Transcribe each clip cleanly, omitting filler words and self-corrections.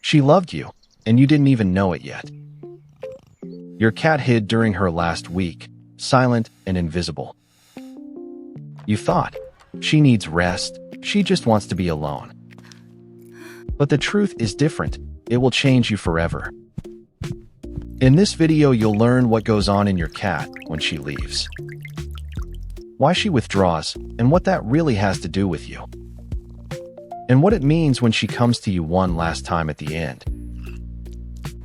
She loved you, and you didn't even know it yet. Your cat hid during her last week, silent and invisible. You thought, she needs rest, she just wants to be alone. But the truth is different. It will change you forever. In this video, you'll learn what goes on in your cat when she leaves, why she withdraws, and what that really has to do with you, and what it means when she comes to you one last time at the end.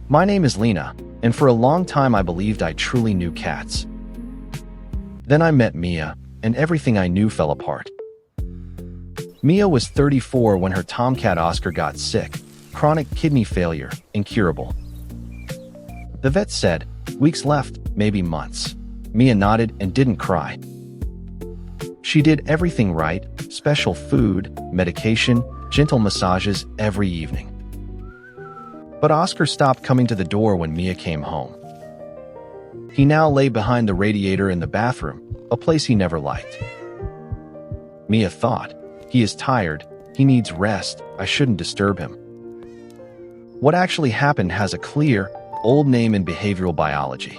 My name is Lena, and for a long time I believed I truly knew cats. Then I met Mia, and everything I knew fell apart. Mia was 34 when her tomcat Oscar got sick, chronic kidney failure, incurable. The vet said, weeks left, maybe months. Mia nodded and didn't cry. She did everything right, special food, medication, gentle massages every evening. But Oscar stopped coming to the door when Mia came home. He now lay behind the radiator in the bathroom, a place he never liked. Mia thought, he is tired, he needs rest, I shouldn't disturb him. What actually happened has a clear, old name in behavioral biology.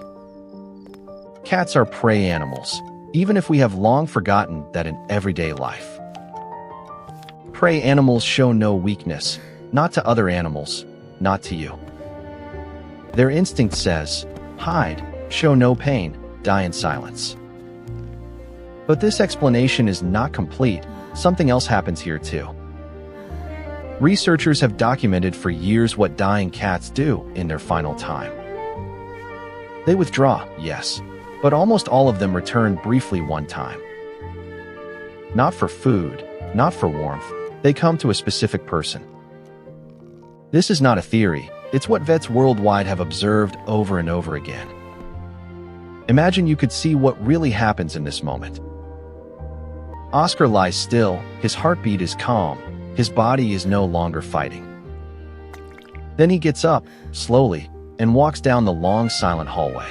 Cats are prey animals, even if we have long forgotten that in everyday life. Prey animals show no weakness, not to other animals, not to you. Their instinct says, hide, show no pain, die in silence. But this explanation is not complete. Something else happens here too. Researchers have documented for years what dying cats do in their final time. They withdraw, yes, but almost all of them return briefly one time. Not for food, not for warmth, they come to a specific person. This is not a theory, it's what vets worldwide have observed over and over again. Imagine you could see what really happens in this moment. Oscar lies still, his heartbeat is calm, his body is no longer fighting. Then he gets up, slowly, and walks down the long, silent hallway.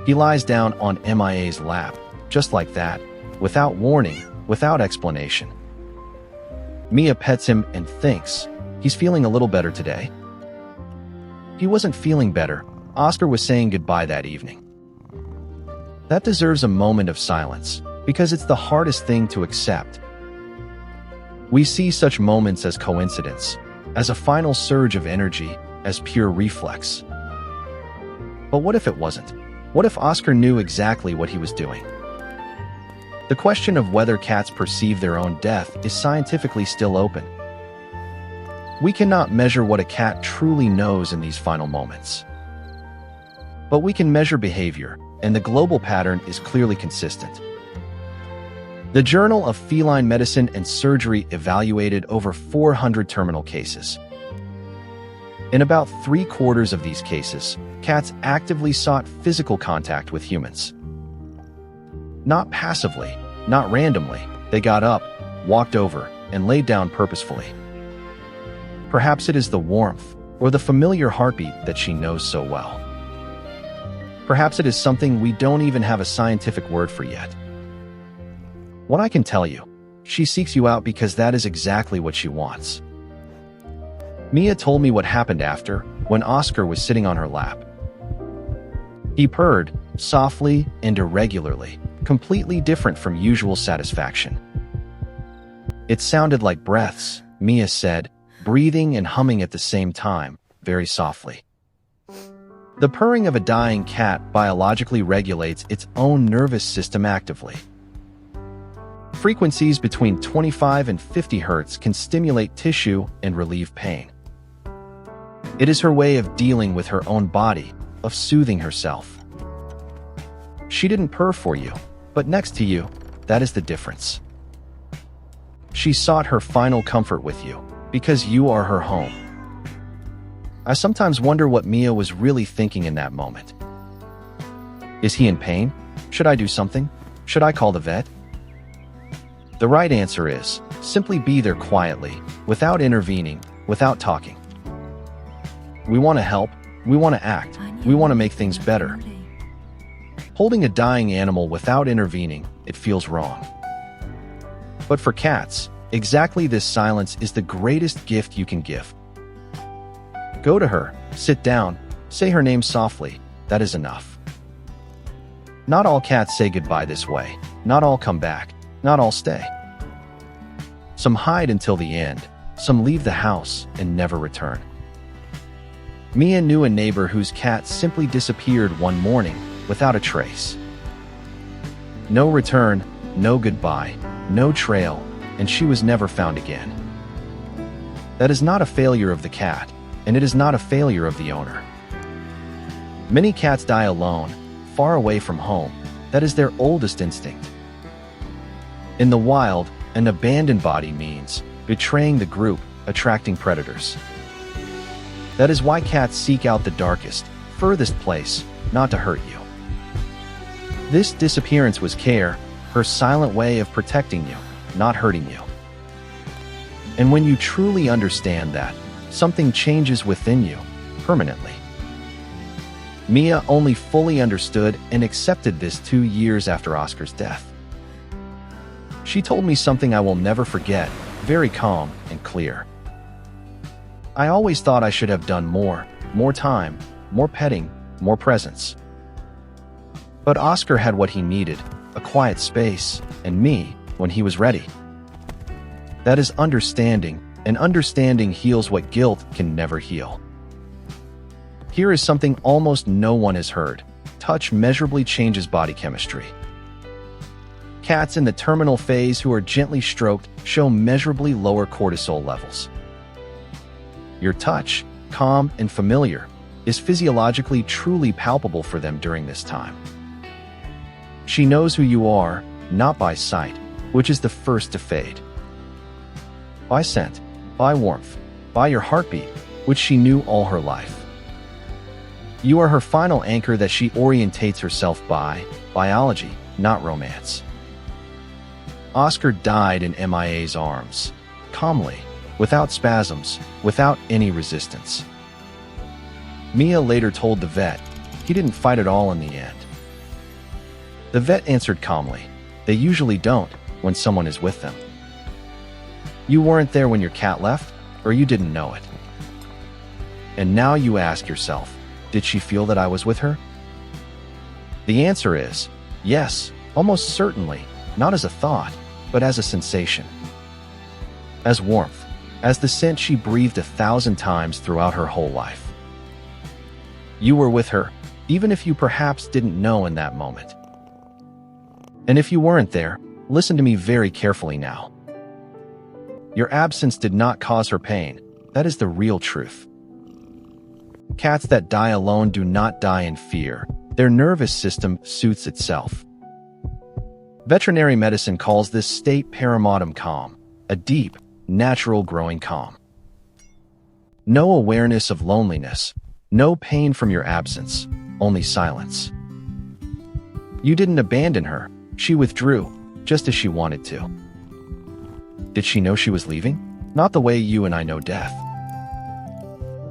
He lies down on Mia's lap, just like that, without warning, without explanation. Mia pets him and thinks, he's feeling a little better today. He wasn't feeling better. Oscar was saying goodbye that evening. That deserves a moment of silence, because it's the hardest thing to accept. We see such moments as coincidence, as a final surge of energy, as pure reflex. But what if it wasn't? What if Oscar knew exactly what he was doing? The question of whether cats perceive their own death is scientifically still open. We cannot measure what a cat truly knows in these final moments. But we can measure behavior, and the global pattern is clearly consistent. The Journal of Feline Medicine and Surgery evaluated over 400 terminal cases. In about 3/4 of these cases, cats actively sought physical contact with humans. Not passively, not randomly, they got up, walked over, and laid down purposefully. Perhaps it is the warmth, or the familiar heartbeat that she knows so well. Perhaps it is something we don't even have a scientific word for yet. What I can tell you, she seeks you out because that is exactly what she wants. Mia told me what happened after, when Oscar was sitting on her lap. He purred, softly and irregularly, completely different from usual satisfaction. It sounded like breaths, Mia said, breathing and humming at the same time, very softly. The purring of a dying cat biologically regulates its own nervous system actively. Frequencies between 25 and 50 Hz can stimulate tissue and relieve pain. It is her way of dealing with her own body, of soothing herself. She didn't purr for you, but next to you, that is the difference. She sought her final comfort with you, because you are her home. I sometimes wonder what Mia was really thinking in that moment. Is he in pain? Should I do something? Should I call the vet? The right answer is, simply be there quietly, without intervening, without talking. We want to help, we want to act, we want to make things better. Holding a dying animal without intervening, it feels wrong. But for cats, exactly this silence is the greatest gift you can give. Go to her, sit down, say her name softly. That is enough. Not all cats say goodbye this way. Not all come back. Not all stay. Some hide until the end. Some leave the house and never return. Mia knew a neighbor whose cat simply disappeared one morning without a trace. No return, no goodbye, no trail, and she was never found again. That is not a failure of the cat, and it is not a failure of the owner. Many cats die alone, far away from home. That is their oldest instinct. In the wild, an abandoned body means betraying the group, attracting predators. That is why cats seek out the darkest, furthest place, not to hurt you. This disappearance was care, her silent way of protecting you, not hurting you. And when you truly understand that, something changes within you, permanently. Mia only fully understood and accepted this 2 years after Oscar's death. She told me something I will never forget, very calm and clear. I always thought I should have done more time, more petting, more presence. But Oscar had what he needed, a quiet space, and me when he was ready. That is understanding, and understanding heals what guilt can never heal. Here is something almost no one has heard. Touch measurably changes body chemistry. Cats in the terminal phase who are gently stroked show measurably lower cortisol levels. Your touch, calm and familiar, is physiologically truly palpable for them during this time. She knows who you are, not by sight, which is the first to fade. By scent, by warmth, by your heartbeat, which she knew all her life. You are her final anchor that she orientates herself by, biology, not romance. Oscar died in MIA's arms, calmly, without spasms, without any resistance. Mia later told the vet, he didn't fight at all in the end. The vet answered calmly, they usually don't when someone is with them. You weren't there when your cat left, or you didn't know it. And now you ask yourself, did she feel that I was with her? The answer is, yes, almost certainly, not as a thought, but as a sensation. As warmth, as the scent she breathed 1,000 times throughout her whole life. You were with her, even if you perhaps didn't know in that moment. And if you weren't there, listen to me very carefully now. Your absence did not cause her pain. That is the real truth. Cats that die alone do not die in fear. Their nervous system soothes itself. Veterinary medicine calls this state perimodum calm, a deep, natural growing calm. No awareness of loneliness, no pain from your absence, only silence. You didn't abandon her, she withdrew, just as she wanted to. Did she know she was leaving? Not the way you and I know death.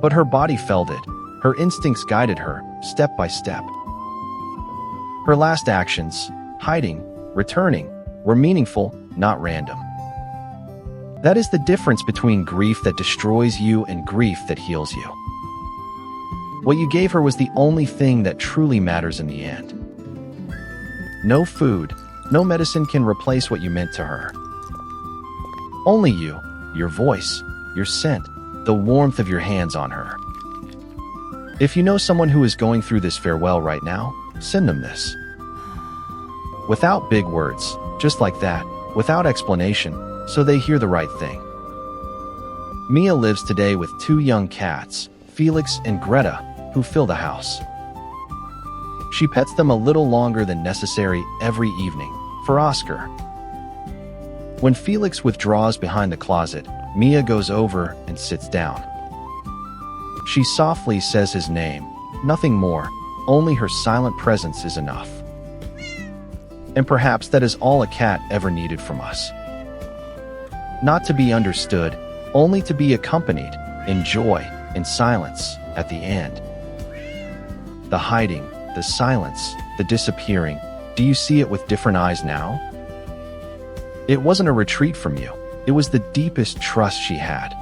But her body felt it, her instincts guided her, step by step. Her last actions, hiding, returning, were meaningful, not random. That is the difference between grief that destroys you and grief that heals you. What you gave her was the only thing that truly matters in the end. No food, no medicine can replace what you meant to her. Only you, your voice, your scent, the warmth of your hands on her. If you know someone who is going through this farewell right now, send them this. Without big words, just like that, without explanation, so they hear the right thing. Mia lives today with 2 young cats, Felix and Greta, who fill the house. She pets them a little longer than necessary every evening, for Oscar. When Felix withdraws behind the closet, Mia goes over and sits down. She softly says his name, nothing more, only her silent presence is enough. And perhaps that is all a cat ever needed from us. Not to be understood, only to be accompanied, in joy, in silence, at the end. The hiding, the silence, the disappearing, do you see it with different eyes now? It wasn't a retreat from you, it was the deepest trust she had.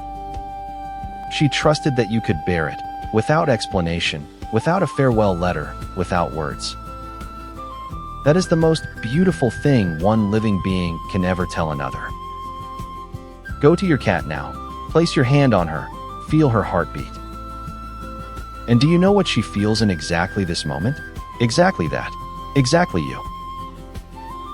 She trusted that you could bear it, without explanation, without a farewell letter, without words. That is the most beautiful thing one living being can ever tell another. Go to your cat now. Place your hand on her. Feel her heartbeat. And do you know what she feels in exactly this moment? Exactly that. Exactly you.